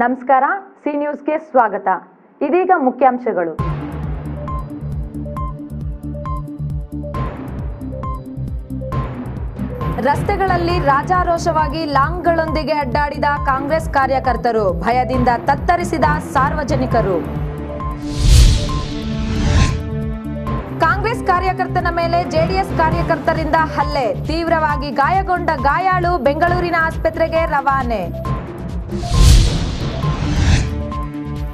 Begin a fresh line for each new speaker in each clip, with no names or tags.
ನಮಸ್ಕಾರ, ಸಿ ನ್ಯೂಸ್ಗೆ ಸ್ವಾಗತ. ಇದೀಗ ಮುಖ್ಯಾಂಶಗಳು. ರಸ್ತೆಗಳಲ್ಲಿ ರಾಜಾರೋಷವಾಗಿ ಲಾಂಗ್ಗಳೊಂದಿಗೆ ಅಡ್ಡಾಡಿದ ಕಾಂಗ್ರೆಸ್ ಕಾರ್ಯಕರ್ತರು, ಭಯದಿಂದ ತತ್ತರಿಸಿದ ಸಾರ್ವಜನಿಕರು. ಕಾಂಗ್ರೆಸ್ ಕಾರ್ಯಕರ್ತನ ಮೇಲೆ ಜೆಡಿಎಸ್ ಕಾರ್ಯಕರ್ತರಿಂದ ಹಲ್ಲೆ, ತೀವ್ರವಾಗಿ ಗಾಯಗೊಂಡ ಗಾಯಾಳು ಬೆಂಗಳೂರಿನ ಆಸ್ಪತ್ರೆಗೆ ರವಾನೆ.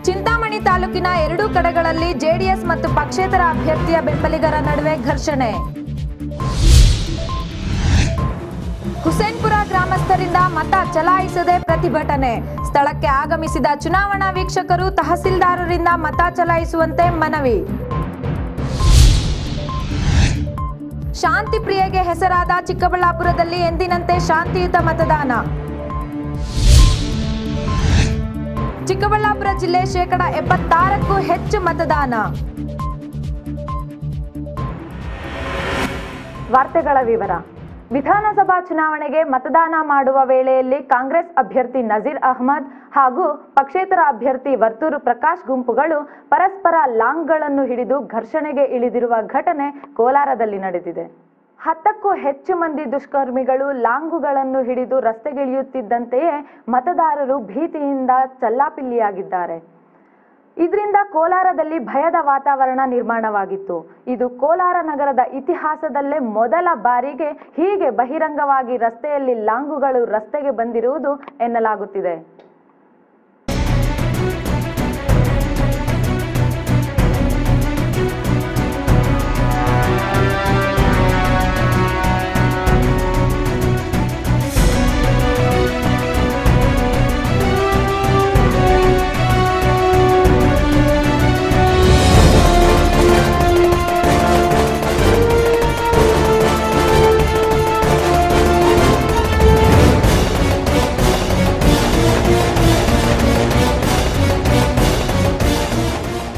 ಚಿಂತಾಮಣಿ ತಾಲೂಕಿನ ಎರಡೂ ಕಡೆಗಳಲ್ಲಿ ಜೆಡಿಎಸ್ ಮತ್ತು ಪಕ್ಷೇತರ ಅಭ್ಯರ್ಥಿಯ ಬೆಂಬಲಿಗರ ನಡುವೆ ಘರ್ಷಣೆ. ಹುಸೇನ್ಪುರ ಗ್ರಾಮಸ್ಥರಿಂದ ಮತ ಚಲಾಯಿಸದೆ ಪ್ರತಿಭಟನೆ, ಸ್ಥಳಕ್ಕೆ ಆಗಮಿಸಿದ ಚುನಾವಣಾ ವೀಕ್ಷಕರು ತಹಸೀಲ್ದಾರರಿಂದ ಮತ ಚಲಾಯಿಸುವಂತೆ ಮನವಿ. ಶಾಂತಿ ಪ್ರಿಯೆಗೆ ಹೆಸರಾದ ಚಿಕ್ಕಬಳ್ಳಾಪುರದಲ್ಲಿ ಎಂದಿನಂತೆ ಶಾಂತಿಯುತ ಮತದಾನ. ಚಿಕ್ಕಬಳ್ಳಾಪುರ ಜಿಲ್ಲೆ 76%ಕ್ಕೂ ಹೆಚ್ಚು ಮತದಾನ. ವಾರ್ತೆಗಳ ವಿವರ. ವಿಧಾನಸಭಾ ಚುನಾವಣೆಗೆ ಮತದಾನ ಮಾಡುವ ವೇಳೆಯಲ್ಲಿ ಕಾಂಗ್ರೆಸ್ ಅಭ್ಯರ್ಥಿ ನಜೀರ್ ಅಹಮದ್ ಹಾಗೂ ಪಕ್ಷೇತರ ಅಭ್ಯರ್ಥಿ ವರ್ತೂರು ಪ್ರಕಾಶ್ ಗುಂಪುಗಳು ಪರಸ್ಪರ ಲಾಂಗ್ಗಳನ್ನು ಹಿಡಿದು ಘರ್ಷಣೆಗೆ ಇಳಿದಿರುವ ಘಟನೆ ಕೋಲಾರದಲ್ಲಿ ನಡೆದಿದೆ. 10ಕ್ಕೂ ಹೆಚ್ಚು ಮಂದಿ ದುಷ್ಕರ್ಮಿಗಳು ಲಾಂಗುಗಳನ್ನು ಹಿಡಿದು ರಸ್ತೆಗಿಳಿಯುತ್ತಿದ್ದಂತೆಯೇ ಮತದಾರರು ಭೀತಿಯಿಂದ ಚಲ್ಲಾಪಿಲ್ಲಿಯಾಗಿದ್ದಾರೆ. ಇದರಿಂದ ಕೋಲಾರದಲ್ಲಿ ಭಯದ ವಾತಾವರಣ ನಿರ್ಮಾಣವಾಗಿತ್ತು. ಇದು ಕೋಲಾರ ನಗರದ ಇತಿಹಾಸದಲ್ಲೇ ಮೊದಲ ಬಾರಿಗೆ ಹೀಗೆ ಬಹಿರಂಗವಾಗಿ ರಸ್ತೆಯಲ್ಲಿ ಲಾಂಗುಗಳು ರಸ್ತೆಗೆ ಬಂದಿರುವುದು ಎನ್ನಲಾಗುತ್ತಿದೆ.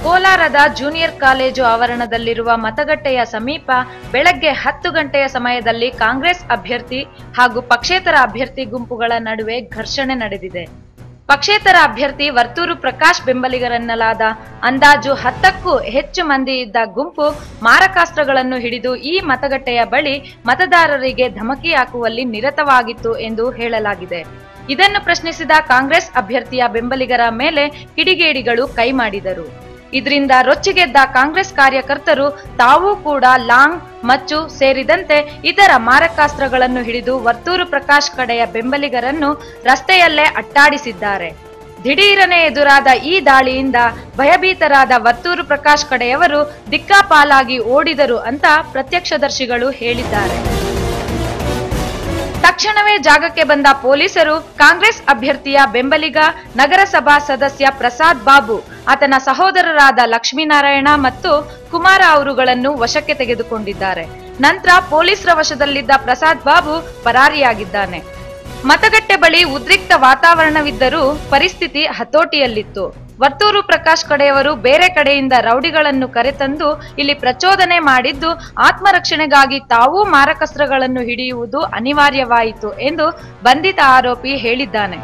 ಕೋಲಾರದ ಜೂನಿಯರ್ ಕಾಲೇಜು ಆವರಣದಲ್ಲಿರುವ ಮತಗಟ್ಟೆಯ ಸಮೀಪ ಬೆಳಗ್ಗೆ 10 ಗಂಟೆಯ ಸಮಯದಲ್ಲಿ ಕಾಂಗ್ರೆಸ್ ಅಭ್ಯರ್ಥಿ ಹಾಗೂ ಪಕ್ಷೇತರ ಅಭ್ಯರ್ಥಿ ಗುಂಪುಗಳ ನಡುವೆ ಘರ್ಷಣೆ ನಡೆದಿದೆ. ಪಕ್ಷೇತರ ಅಭ್ಯರ್ಥಿ ವರ್ತೂರು ಪ್ರಕಾಶ್ ಬೆಂಬಲಿಗರೆನ್ನಲಾದ ಅಂದಾಜು 10ಕ್ಕೂ ಹೆಚ್ಚು ಮಂದಿ ಇದ್ದ ಗುಂಪು ಮಾರಕಾಸ್ತ್ರಗಳನ್ನು ಹಿಡಿದು ಈ ಮತಗಟ್ಟೆಯ ಬಳಿ ಮತದಾರರಿಗೆ ಧಮಕಿ ಹಾಕುವಲ್ಲಿ ನಿರತವಾಗಿತ್ತು ಎಂದು ಹೇಳಲಾಗಿದೆ. ಇದನ್ನು ಪ್ರಶ್ನಿಸಿದ ಕಾಂಗ್ರೆಸ್ ಅಭ್ಯರ್ಥಿಯ ಬೆಂಬಲಿಗರ ಮೇಲೆ ಕಿಡಿಗೇಡಿಗಳು ಕೈ ಮಾಡಿದರು. ಇದರಿಂದ ರೊಚ್ಚಿಗೆದ್ದ ಕಾಂಗ್ರೆಸ್ ಕಾರ್ಯಕರ್ತರು ತಾವೂ ಕೂಡ ಲಾಂಗ್, ಮಚ್ಚು ಸೇರಿದಂತೆ ಇತರ ಮಾರಕಾಸ್ತ್ರಗಳನ್ನು ಹಿಡಿದು ವರ್ತೂರು ಪ್ರಕಾಶ್ ಕಡೆಯ ಬೆಂಬಲಿಗರನ್ನು ರಸ್ತೆಯಲ್ಲೇ ಅಟ್ಟಾಡಿಸಿದ್ದಾರೆ. ದಿಢೀರನೆ ಎದುರಾದ ಈ ದಾಳಿಯಿಂದ ಭಯಭೀತರಾದ ವರ್ತೂರು ಪ್ರಕಾಶ್ ಕಡೆಯವರು ದಿಕ್ಕಾಪಾಲಾಗಿ ಓಡಿದರು ಅಂತ ಪ್ರತ್ಯಕ್ಷದರ್ಶಿಗಳು ಹೇಳಿದ್ದಾರೆ. ತಕ್ಷಣವೇ ಜಾಗಕ್ಕೆ ಬಂದ ಪೊಲೀಸರು ಕಾಂಗ್ರೆಸ್ ಅಭ್ಯರ್ಥಿಯ ಬೆಂಬಲಿಗ ನಗರಸಭಾ ಸದಸ್ಯ ಪ್ರಸಾದ್ ಬಾಬು, ಆತನ ಸಹೋದರರಾದ ಲಕ್ಷ್ಮೀನಾರಾಯಣ ಮತ್ತು ಕುಮಾರ ಅವರುಗಳನ್ನು ವಶಕ್ಕೆ ತೆಗೆದುಕೊಂಡಿದ್ದಾರೆ. ನಂತರ ಪೊಲೀಸರ ವಶದಲ್ಲಿದ್ದ ಪ್ರಸಾದ್ ಬಾಬು ಪರಾರಿಯಾಗಿದ್ದಾನೆ. ಮತಗಟ್ಟೆ ಬಳಿ ಉದ್ರಿಕ್ತ ವಾತಾವರಣವಿದ್ದರೂ ಪರಿಸ್ಥಿತಿ ಹತೋಟಿಯಲ್ಲಿತ್ತು. ವರ್ತೂರು ಪ್ರಕಾಶ್ ಕಡೆಯವರು ಬೇರೆ ಕಡೆಯಿಂದ ರೌಡಿಗಳನ್ನು ಕರೆತಂದು ಇಲ್ಲಿ ಪ್ರಚೋದನೆ ಮಾಡಿದ್ದು ಆತ್ಮರಕ್ಷಣೆಗಾಗಿ ತಾವೂ ಮಾರಕಾಸ್ತ್ರಗಳನ್ನು ಹಿಡಿಯುವುದು ಅನಿವಾರ್ಯವಾಯಿತು ಎಂದು ಬಂಧಿತ ಆರೋಪಿ ಹೇಳಿದ್ದಾನೆ.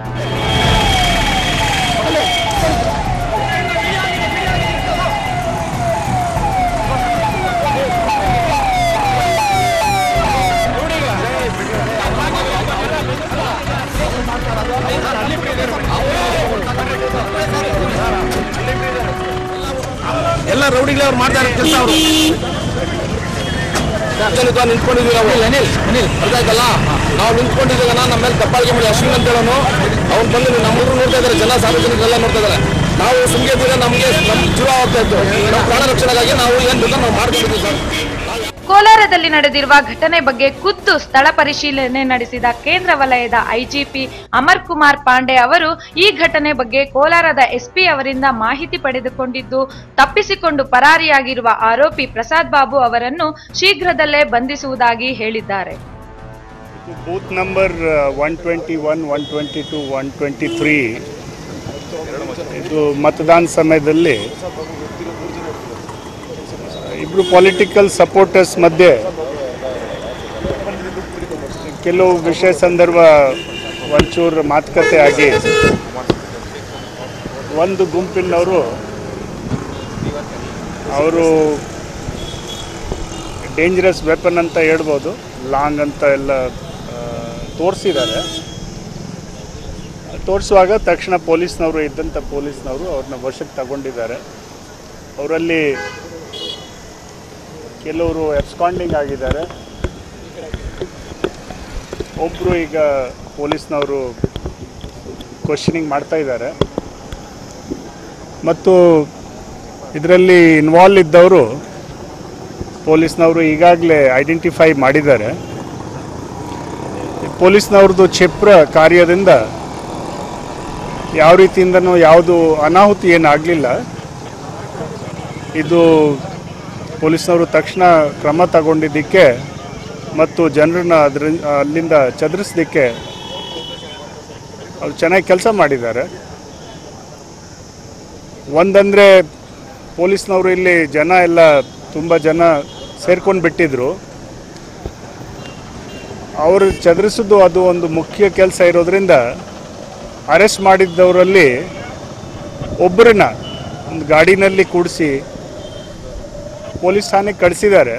ಎಲ್ಲ ರೌಡಿಗಳು ಅವ್ರು ಮಾಡ್ತಾರೆ ಕೆಲಸ. ಅವರು ನಿಂತ್ಕೊಂಡಿದ್ವಿ ನಾವು, ಅರ್ಥ ಆಯ್ತಲ್ಲ, ನಾವು ನಿಂತ್ಕೊಂಡಿದ್ದೀವಿ. ನಮ್ಮ ಮೇಲೆ ತಪ್ಪಾಳಿಕೆ ಮಾಡಿ ಅಶ್ವಿನ್ ಅಂತ ಹೇಳೋನು ಅವ್ನು ಬಂದು ನಮ್ಮೂರು ನೋಡ್ತಾ ಇದ್ದಾರೆ, ಜನ ಸಾರ್ವಜನಿಕರೆಲ್ಲ ನೋಡ್ತಾ ಇದ್ದಾರೆ. ನಾವು ಸುಮ್ಗೆ ಇದ್ದೀರಾ, ನಮಗೆ ನಮ್ಮ ಜೀವ ಆಗ್ತಾ ಇತ್ತು. ನಮ್ಮ ಪ್ರಾಣ ರಕ್ಷಣೆಗಾಗಿ ನಾವು ಏನ್ ಬೇಕಾದ್ರೆ ನಾವು ಮಾಡ್ಕೊಂಡಿದ್ದೀವಿ ಸರ್.
ಕೋಲಾರದಲ್ಲಿ ನಡೆದಿರುವ ಘಟನೆ ಬಗ್ಗೆ ಖುದ್ದು ಸ್ಥಳ ಪರಿಶೀಲನೆ ನಡೆಸಿದ ಕೇಂದ್ರ ವಲಯದ ಐಜಿಪಿ ಅಮರ್ ಕುಮಾರ್ ಪಾಂಡೆ ಅವರು ಈ ಘಟನೆ ಬಗ್ಗೆ ಕೋಲಾರದ ಎಸ್ಪಿ ಅವರಿಂದ ಮಾಹಿತಿ ಪಡೆದುಕೊಂಡಿದ್ದು ತಪ್ಪಿಸಿಕೊಂಡು ಪರಾರಿಯಾಗಿರುವ ಆರೋಪಿ ಪ್ರಸಾದ್ ಬಾಬು ಅವರನ್ನು ಶೀಘ್ರದಲ್ಲೇ ಬಂಧಿಸುವುದಾಗಿ ಹೇಳಿದ್ದಾರೆ.
ಬೂತ್ ನಂಬರ್ 121, 122, 123 ಇದು ಮತದಾನ ಸಮಯದಲ್ಲಿ ಇಬ್ಬರು ಪೊಲಿಟಿಕಲ್ ಸಪೋರ್ಟರ್ಸ್ ಮಧ್ಯೆ ಕೆಲವು ವಿಷಯ ಸಂದರ್ಭ ಒಂಚೂರು ಮಾತುಕತೆ ಆಗಿ ಒಂದು ಗುಂಪಿನವರು ಅವರು ಡೇಂಜರಸ್ ವೆಪನ್ ಅಂತ ಹೇಳ್ಬೋದು, ಲಾಂಗ್ ಅಂತ ಎಲ್ಲ ತೋರಿಸಿದ್ದಾರೆ. ತೋರಿಸುವಾಗ ತಕ್ಷಣ ಪೊಲೀಸ್ನವರು ಇದ್ದಂಥ ಪೊಲೀಸ್ನವರು ಅವ್ರನ್ನ ವಶಕ್ಕೆ ತಗೊಂಡಿದ್ದಾರೆ. ಅವರಲ್ಲಿ ಕೆಲವರು ಎಬ್ಸ್ಕಾಂಡಿಂಗ್ ಆಗಿದ್ದಾರೆ. ಒಬ್ಬರು ಈಗ ಪೊಲೀಸ್ನವರು ಕ್ವಶನಿಂಗ್ ಮಾಡ್ತಾ ಇದ್ದಾರೆ. ಮತ್ತು ಇದರಲ್ಲಿ ಇನ್ವಾಲ್ವ್ ಇದ್ದವರು ಪೊಲೀಸ್ನವರು ಈಗಾಗಲೇ ಐಡೆಂಟಿಫೈ ಮಾಡಿದ್ದಾರೆ. ಪೊಲೀಸ್ನವ್ರದ್ದು ಕ್ಷಿಪ್ರ ಕಾರ್ಯದಿಂದ ಯಾವ ರೀತಿಯಿಂದನೂ ಯಾವುದು ಅನಾಹುತಿ ಏನಾಗಲಿಲ್ಲ. ಇದು ಪೊಲೀಸ್ನವರು ತಕ್ಷಣ ಕ್ರಮ ತಗೊಂಡಿದ್ದಕ್ಕೆ ಮತ್ತು ಜನರನ್ನ ಅಲ್ಲಿಂದ ಚದುರಿಸಲಿಕ್ಕೆ ಅವ್ರು ಚೆನ್ನಾಗಿ ಕೆಲಸ ಮಾಡಿದ್ದಾರೆ. ಒಂದಂದರೆ ಪೊಲೀಸ್ನವರು ಇಲ್ಲಿ ಜನ ಎಲ್ಲ ತುಂಬ ಜನ ಸೇರ್ಕೊಂಡು ಬಿಟ್ಟಿದ್ರು. ಅವರು ಚದುರಿಸೋದು ಅದು ಒಂದು ಮುಖ್ಯ ಕೆಲಸ ಇರೋದ್ರಿಂದ ಅರೆಸ್ಟ್ ಮಾಡಿದ್ದವರಲ್ಲಿ ಒಬ್ಬರನ್ನ ಒಂದು ಗಾಡಿನಲ್ಲಿ ಕೂಡಿಸಿ ಪೊಲೀಸ್ ಠಾಣೆಗೆ ಕಳಿಸಿದ್ದಾರೆ.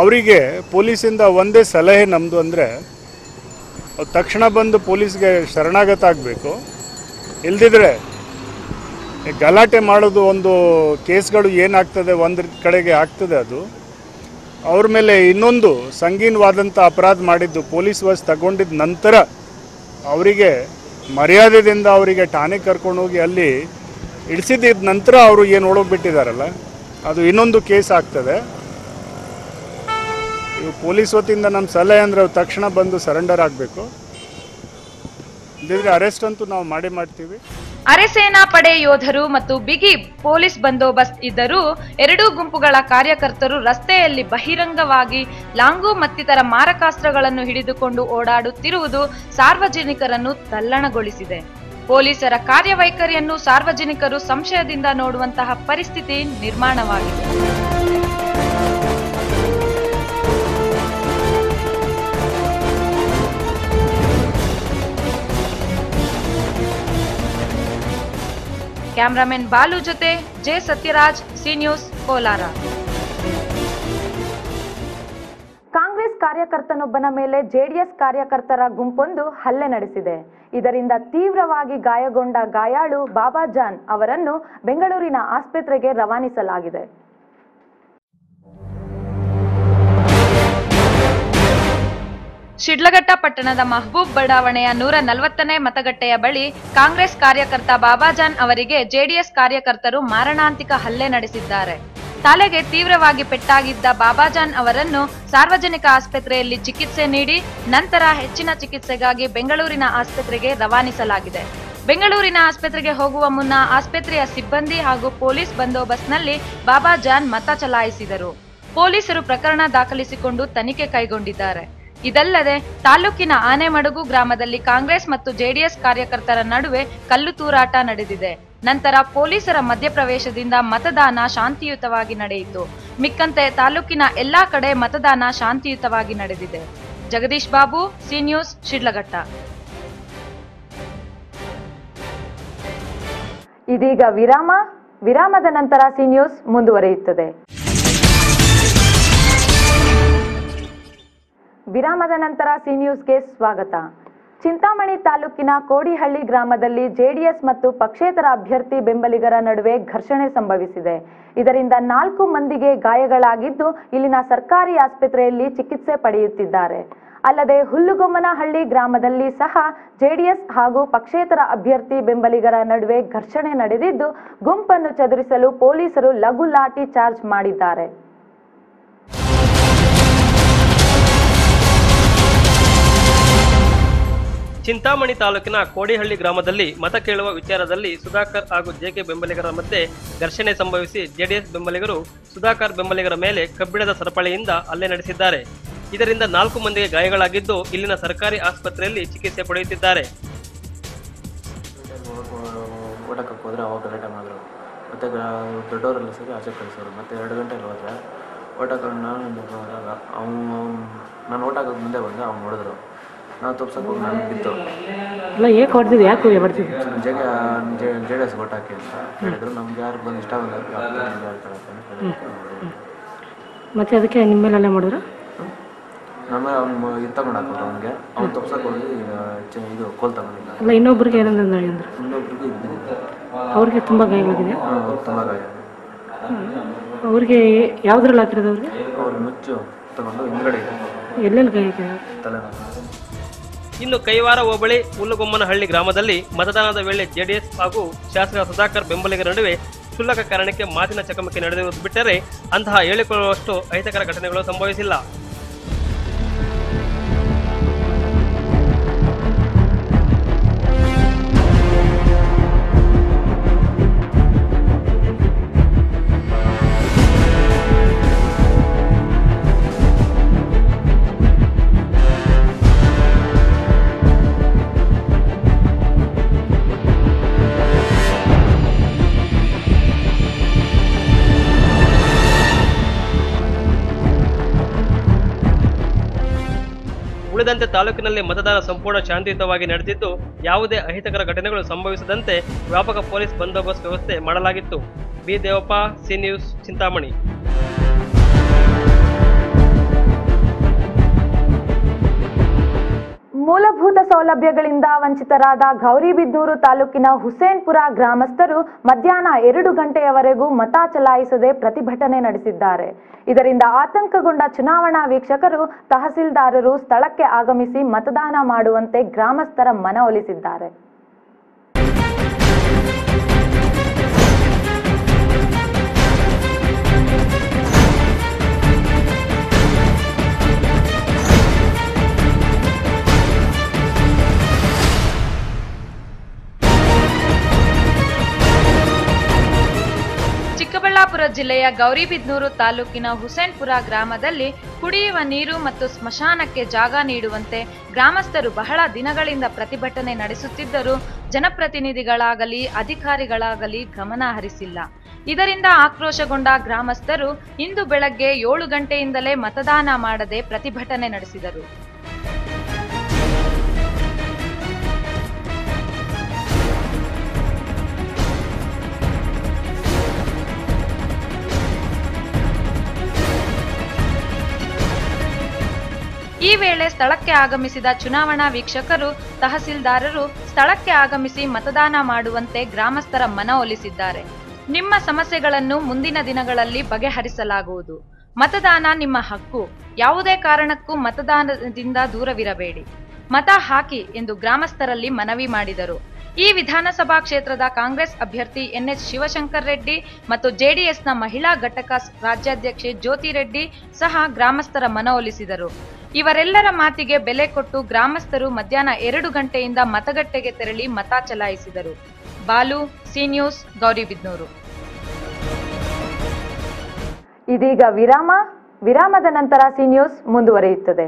ಅವರಿಗೆ ಪೊಲೀಸಿಂದ ಒಂದೇ ಸಲಹೆ ನಮ್ಮದು ಅಂದರೆ ತಕ್ಷಣ ಬಂದು ಪೊಲೀಸ್ಗೆ ಶರಣಾಗತ ಆಗಬೇಕು. ಇಲ್ದಿದ್ರೆ ಗಲಾಟೆ ಮಾಡೋದು, ಒಂದು ಕೇಸ್ಗಳು ಏನಾಗ್ತದೆ ಒಂದು ಕಡೆಗೆ ಆಗ್ತದೆ, ಅದು ಅವ್ರ ಮೇಲೆ ಇನ್ನೊಂದು ಸಂಗೀನವಾದಂಥ ಅಪರಾಧ ಮಾಡಿದ್ದು ಪೊಲೀಸ್ ವಶ ತಗೊಂಡಿದ್ದ ನಂತರ ಅವರಿಗೆ ಮರ್ಯಾದೆಯಿಂದ ಅವರಿಗೆ ಠಾಣೆಗೆ ಕರ್ಕೊಂಡು ಹೋಗಿ ಅಲ್ಲಿ ಇಳಿಸಿದ್ದ ನಂತರ ಅವರು ಏನು ಓಡೋಗ್ಬಿಟ್ಟಿದ್ದಾರಲ್ಲ, ಅದು ಇನ್ನೊಂದು ಕೇಸ್ ಆಗ್ತದೆ. ಇವು ಪೊಲೀಸ್ ವತಿಯಿಂದ ನಮ್ಮ ಸಲಹೆ ಅಂದರೆ ತಕ್ಷಣ ಬಂದು ಸರೆಂಡರ್ ಆಗಬೇಕು. ಇಲ್ಲದಿದ್ರೆ ಅರೆಸ್ಟ್ ಅಂತೂ ನಾವು ಮಾಡ್ತೀವಿ.
ಅರೆಸೇನಾ ಪಡೆ ಯೋಧರು ಮತ್ತು ಬಿಗಿ ಪೊಲೀಸ್ ಬಂದೋಬಸ್ತ್ ಇದ್ದರೂ ಎರಡೂ ಗುಂಪುಗಳ ಕಾರ್ಯಕರ್ತರು ರಸ್ತೆಯಲ್ಲಿ ಬಹಿರಂಗವಾಗಿ ಲಾಂಗು ಮತ್ತಿತರ ಮಾರಕಾಸ್ತ್ರಗಳನ್ನು ಹಿಡಿದುಕೊಂಡು ಓಡಾಡುತ್ತಿರುವುದು ಸಾರ್ವಜನಿಕರನ್ನು ತಲ್ಲಣಗೊಳಿಸಿದೆ. ಪೊಲೀಸರ ಕಾರ್ಯವೈಖರಿಯನ್ನು ಸಾರ್ವಜನಿಕರು ಸಂಶಯದಿಂದ ನೋಡುವಂತಹ ಪರಿಸ್ಥಿತಿ ನಿರ್ಮಾಣವಾಗಿದೆ. ಕ್ಯಾಮರಾಮನ್ ಬಾಲು ಜೊತೆ ಜೆ ಸತ್ಯರಾಜ್, ಸಿ ನ್ಯೂಸ್, ಕೋಲಾರ.
ಕಾಂಗ್ರೆಸ್ ಕಾರ್ಯಕರ್ತನೊಬ್ಬನ ಮೇಲೆ ಜೆಡಿಎಸ್ ಕಾರ್ಯಕರ್ತರ ಗುಂಪೊಂದು ಹಲ್ಲೆ ನಡೆಸಿದೆ. ಇದರಿಂದ ತೀವ್ರವಾಗಿ ಗಾಯಗೊಂಡ ಗಾಯಾಳು ಬಾಬಾಜಾನ್ ಅವರನ್ನು ಬೆಂಗಳೂರಿನ ಆಸ್ಪತ್ರೆಗೆ ರವಾನಿಸಲಾಗಿದೆ.
ಶಿಡ್ಲಘಟ್ಟ ಪಟ್ಟಣದ ಮಹಬೂಬ್ ಬಡಾವಣೆಯ 140ನೇ ಮತಗಟ್ಟೆಯ ಬಳಿ ಕಾಂಗ್ರೆಸ್ ಕಾರ್ಯಕರ್ತ ಬಾಬಾಜಾನ್ ಅವರಿಗೆ ಜೆಡಿಎಸ್ ಕಾರ್ಯಕರ್ತರು ಮಾರಣಾಂತಿಕ ಹಲ್ಲೆ ನಡೆಸಿದ್ದಾರೆ. ತಲೆಗೆ ತೀವ್ರವಾಗಿ ಪೆಟ್ಟಾಗಿದ್ದ ಬಾಬಾಜಾನ್ ಅವರನ್ನು ಸಾರ್ವಜನಿಕ ಆಸ್ಪತ್ರೆಯಲ್ಲಿ ಚಿಕಿತ್ಸೆ ನೀಡಿ ನಂತರ ಹೆಚ್ಚಿನ ಚಿಕಿತ್ಸೆಗಾಗಿ ಬೆಂಗಳೂರಿನ ಆಸ್ಪತ್ರೆಗೆ ರವಾನಿಸಲಾಗಿದೆ. ಬೆಂಗಳೂರಿನ ಆಸ್ಪತ್ರೆಗೆ ಹೋಗುವ ಮುನ್ನ ಆಸ್ಪತ್ರೆಯ ಸಿಬ್ಬಂದಿ ಹಾಗೂ ಪೊಲೀಸ್ ಬಂದೋಬಸ್ತ್ನಲ್ಲಿ ಬಾಬಾಜಾನ್ ಮತ ಚಲಾಯಿಸಿದರು. ಪೊಲೀಸರು ಪ್ರಕರಣ ದಾಖಲಿಸಿಕೊಂಡು ತನಿಖೆ ಕೈಗೊಂಡಿದ್ದಾರೆ. ಇದಲ್ಲದೆ ತಾಲೂಕಿನ ಆನೆಮಡುಗು ಗ್ರಾಮದಲ್ಲಿ ಕಾಂಗ್ರೆಸ್ ಮತ್ತು ಜೆಡಿಎಸ್ ಕಾರ್ಯಕರ್ತರ ನಡುವೆ ಕಲ್ಲು ತೂರಾಟ ನಡೆದಿದೆ. ನಂತರ ಪೊಲೀಸರ ಮಧ್ಯಪ್ರವೇಶದಿಂದ ಮತದಾನ ಶಾಂತಿಯುತವಾಗಿ ನಡೆಯಿತು. ಮಿಕ್ಕಂತೆ ತಾಲೂಕಿನ ಎಲ್ಲಾ ಕಡೆ ಮತದಾನ ಶಾಂತಿಯುತವಾಗಿ ನಡೆದಿದೆ. Jagadish Babu, C news, Shidlaghatta.
ಇದೀಗ ವಿರಾಮದ ನಂತರ ಸಿ ನ್ಯೂಸ್ ಮುಂದುವರಿಯುತ್ತದೆ. ವಿರಾಮದ ನಂತರ ಸಿ ನ್ಯೂಸ್ಗೆ ಸ್ವಾಗತ. ಚಿಂತಾಮಣಿ ತಾಲೂಕಿನ ಕೋಡಿಹಳ್ಳಿ ಗ್ರಾಮದಲ್ಲಿ ಜೆಡಿಎಸ್ ಮತ್ತು ಪಕ್ಷೇತರ ಅಭ್ಯರ್ಥಿ ಬೆಂಬಲಿಗರ ನಡುವೆ ಘರ್ಷಣೆ ಸಂಭವಿಸಿದೆ. ಇದರಿಂದ 4 ಮಂದಿಗೆ ಗಾಯಗಳಾಗಿದ್ದು ಇಲ್ಲಿನ ಸರ್ಕಾರಿ ಆಸ್ಪತ್ರೆಯಲ್ಲಿ ಚಿಕಿತ್ಸೆ ಪಡೆಯುತ್ತಿದ್ದಾರೆ. ಅಲ್ಲದೆ ಹುಲ್ಲುಗೊಮ್ಮನಹಳ್ಳಿ ಗ್ರಾಮದಲ್ಲಿ ಸಹ ಜೆಡಿಎಸ್ ಹಾಗೂ ಪಕ್ಷೇತರ ಅಭ್ಯರ್ಥಿ ಬೆಂಬಲಿಗರ ನಡುವೆ ಘರ್ಷಣೆ ನಡೆದಿದ್ದು ಗುಂಪನ್ನು ಚದುರಿಸಲು ಪೊಲೀಸರು ಲಘು ಲಾಠಿ ಚಾರ್ಜ್ ಮಾಡಿದ್ದಾರೆ.
ಚಿಂತಾಮಣಿ ತಾಲೂಕಿನ ಕೋಡಿಹಳ್ಳಿ ಗ್ರಾಮದಲ್ಲಿ ಮತ ಕೇಳುವ ವಿಚಾರದಲ್ಲಿ ಸುಧಾಕರ್ ಹಾಗೂ ಜೆಕೆ ಬೆಂಬಲಿಗರ ಮಧ್ಯೆ ಘರ್ಷಣೆ ಸಂಭವಿಸಿ ಜೆಡಿಎಸ್ ಬೆಂಬಲಿಗರು ಸುಧಾಕರ್ ಬೆಂಬಲಿಗರ ಮೇಲೆ ಕಬ್ಬಿಣದ ಸರಪಳಿಯಿಂದ ಹಲ್ಲೆ ನಡೆಸಿದ್ದಾರೆ. ಇದರಿಂದ 4 ಮಂದಿಗೆ ಗಾಯಗಳಾಗಿದ್ದು ಇಲ್ಲಿನ ಸರ್ಕಾರಿ ಆಸ್ಪತ್ರೆಯಲ್ಲಿ ಚಿಕಿತ್ಸೆ ಪಡೆಯುತ್ತಿದ್ದಾರೆ.
ಓಟಕ್ಕೆ ಹೋದರೆ ಅವಾಗ ಗಲಾಟೆ ಮಾಡಿದ್ರು. ಮತ್ತು ದೊಡ್ಡವರೆಲ್ಲ ಸೇರಿ ಆಚೆ ಕಳಿಸೋರು. ಮತ್ತು 2 ಗಂಟೆಗೆ ಹೋದರೆ ಓಟಕ್ಕೆ ನಾನು ಓಟ್ ಹಾಕೋದು ಮುಂದೆ ಬಂದೆ. ಅವ್ನು ನೋಡಿದ್ರು. ನಾವು ತಪ್ಸಕ್ಕೆ ಹೋಗಿ ನಾನು ಬಿತ್ತು
ಅಲ್ಲ ಏಕೆ ಹೊಡೆದಿದ್ದು ಯಾಕೆ ಹೊಡೆದಿದ್ದು
ಜೆ ಡಿ ಎಸ್ ಓಟ್ ಹಾಕಿ ಅಂತ ಹೇಳಿದ್ರು. ನಮ್ಗೆ ಯಾರು ಬಂದು ಇಷ್ಟ ಬಂದವ್ರಿಗೆ
ಮತ್ತೆ ಅದಕ್ಕೆ ನಿಮ್ಮ ಮೇಲೆಲ್ಲ ಮಾಡಿದ್ರು.
ನಮಗೆ ಅವ್ನು ಇದು ತಗೊಂಡು ಅವ್ನಿಗೆ ಅವ್ನು ತಪ್ಸಕ್ಕೆ ಹೋಗಿ ಇದು ಕೋಲ್ ತಗೊಂಡಿಲ್ಲ.
ಅಲ್ಲ ಇನ್ನೊಬ್ರಿಗೆ ಏನಂದ್ರೆ ಅಂದ್ರೆ
ಇನ್ನೊಬ್ರಿಗೆ ಇದು
ಅವ್ರಿಗೆ ತುಂಬ ಗಾಯವಾಗಿದೆ.
ತುಂಬ ಗಾಯ.
ಅವ್ರಿಗೆ ಯಾವುದ್ರಲ್ಲಿ ಹಾಕಿರೋದು ಅವ್ರಿಗೆ?
ಅವ್ರು ಮುಚ್ಚು ತಗೊಂಡು ಹಿಂದ್ಗಡೆ
ಎಲ್ಲೆಲ್ಲಿ ಗಾಯ
ತಲೆನೋವು.
ಇನ್ನು ಕೈವಾರ ಹೋಬಳಿ ಹುಲ್ಲುಗೊಮ್ಮನಹಳ್ಳಿ ಗ್ರಾಮದಲ್ಲಿ ಮತದಾನದ ವೇಳೆ ಜೆಡಿಎಸ್ ಹಾಗೂ ಶಾಸಕ ಸುಧಾಕರ್ ಬೆಂಬಲಿಗರ ನಡುವೆ ಕ್ಷುಲ್ಲಕ ಕಾರಣಕ್ಕೆ ಮಾತಿನ ಚಕಮಕಿ ನಡೆದಿರುವುದು ಬಿಟ್ಟರೆ ಅಂತಹ ಹೇಳಿಕೊಳ್ಳುವಷ್ಟು ಅಹಿತಕರ ಘಟನೆಗಳು ಸಂಭವಿಸಿಲ್ಲ. ಉಳಿದಂತೆ ತಾಲೂಕಿನಲ್ಲಿ ಮತದಾನ ಸಂಪೂರ್ಣ ಶಾಂತಿಯುತವಾಗಿ ನಡೆದಿದ್ದು ಯಾವುದೇ ಅಹಿತಕರ ಘಟನೆಗಳು ಸಂಭವಿಸದಂತೆ ವ್ಯಾಪಕ ಪೊಲೀಸ್ ಬಂದೋಬಸ್ತ್ ವ್ಯವಸ್ಥೆ ಮಾಡಲಾಗಿತ್ತು. B Devappa, C news, Chintamani.
ಮೂಲಭೂತ ಸೌಲಭ್ಯಗಳಿಂದ ವಂಚಿತರಾದ ಗೌರಿಬಿದನೂರು ತಾಲೂಕಿನ ಹುಸೇನ್ಪುರ ಗ್ರಾಮಸ್ಥರು ಮಧ್ಯಾಹ್ನ 2 ಗಂಟೆಯವರೆಗೂ ಮತ ಚಲಾಯಿಸದೆ ಪ್ರತಿಭಟನೆ ನಡೆಸಿದ್ದಾರೆ. ಇದರಿಂದ ಆತಂಕಗೊಂಡ ಚುನಾವಣಾ ವೀಕ್ಷಕರು, ತಹಸೀಲ್ದಾರರು ಸ್ಥಳಕ್ಕೆ ಆಗಮಿಸಿ ಮತದಾನ ಮಾಡುವಂತೆ ಗ್ರಾಮಸ್ಥರ ಮನವೊಲಿಸಿದ್ದಾರೆ.
ಚಿಕ್ಕಬಳ್ಳಾಪುರ ಜಿಲ್ಲೆಯ ಗೌರಿಬಿದನೂರು ತಾಲೂಕಿನ ಹುಸೇನ್ಪುರ ಗ್ರಾಮದಲ್ಲಿ ಕುಡಿಯುವ ನೀರು ಮತ್ತು ಸ್ಮಶಾನಕ್ಕೆ ಜಾಗ ನೀಡುವಂತೆ ಗ್ರಾಮಸ್ಥರು ಬಹಳ ದಿನಗಳಿಂದ ಪ್ರತಿಭಟನೆ ನಡೆಸುತ್ತಿದ್ದರೂ ಜನಪ್ರತಿನಿಧಿಗಳಾಗಲಿ ಅಧಿಕಾರಿಗಳಾಗಲಿ ಗಮನ ಹರಿಸಿಲ್ಲ. ಇದರಿಂದ ಆಕ್ರೋಶಗೊಂಡ ಗ್ರಾಮಸ್ಥರು ಇಂದು ಬೆಳಗ್ಗೆ 7 ಗಂಟೆಯಿಂದಲೇ ಮತದಾನ ಮಾಡದೆ ಪ್ರತಿಭಟನೆ ನಡೆಸಿದರು. ಈ ವೇಳೆ ಸ್ಥಳಕ್ಕೆ ಆಗಮಿಸಿದ ಚುನಾವಣಾ ವೀಕ್ಷಕರು, ತಹಸೀಲ್ದಾರರು ಸ್ಥಳಕ್ಕೆ ಆಗಮಿಸಿ ಮತದಾನ ಮಾಡುವಂತೆ ಗ್ರಾಮಸ್ಥರ ಮನವೊಲಿಸಿದ್ದಾರೆ. ನಿಮ್ಮ ಸಮಸ್ಯೆಗಳನ್ನು ಮುಂದಿನ ದಿನಗಳಲ್ಲಿ ಬಗೆಹರಿಸಲಾಗುವುದು. ಮತದಾನ ನಿಮ್ಮ ಹಕ್ಕು. ಯಾವುದೇ ಕಾರಣಕ್ಕೂ ಮತದಾನದಿಂದ ದೂರವಿರಬೇಡಿ. ಮತ ಹಾಕಿ ಎಂದು ಗ್ರಾಮಸ್ಥರಲ್ಲಿ ಮನವಿ ಮಾಡಿದರು. ಈ ವಿಧಾನಸಭಾ ಕ್ಷೇತ್ರದ ಕಾಂಗ್ರೆಸ್ ಅಭ್ಯರ್ಥಿ NH ಶಿವಶಂಕರ್ ರೆಡ್ಡಿ ಮತ್ತು ಜೆಡಿಎಸ್ನ ಮಹಿಳಾ ಘಟಕ ರಾಜ್ಯಾಧ್ಯಕ್ಷೆ ಜ್ಯೋತಿ ರೆಡ್ಡಿ ಸಹ ಗ್ರಾಮಸ್ಥರ ಮನವೊಲಿಸಿದರು. ಇವರೆಲ್ಲರ ಮಾತಿಗೆ ಬೆಲೆ ಕೊಟ್ಟು ಗ್ರಾಮಸ್ಥರು ಮಧ್ಯಾಹ್ನ 2 ಗಂಟೆಯಿಂದ ಮತಗಟ್ಟೆಗೆ ತೆರಳಿ ಮತ ಚಲಾಯಿಸಿದರು. Balu, C news, Gauribidanur.
ಇದೀಗ ವಿರಾಮದ ನಂತರ ಸಿ ನ್ಯೂಸ್ ಮುಂದುವರಿಯುತ್ತದೆ.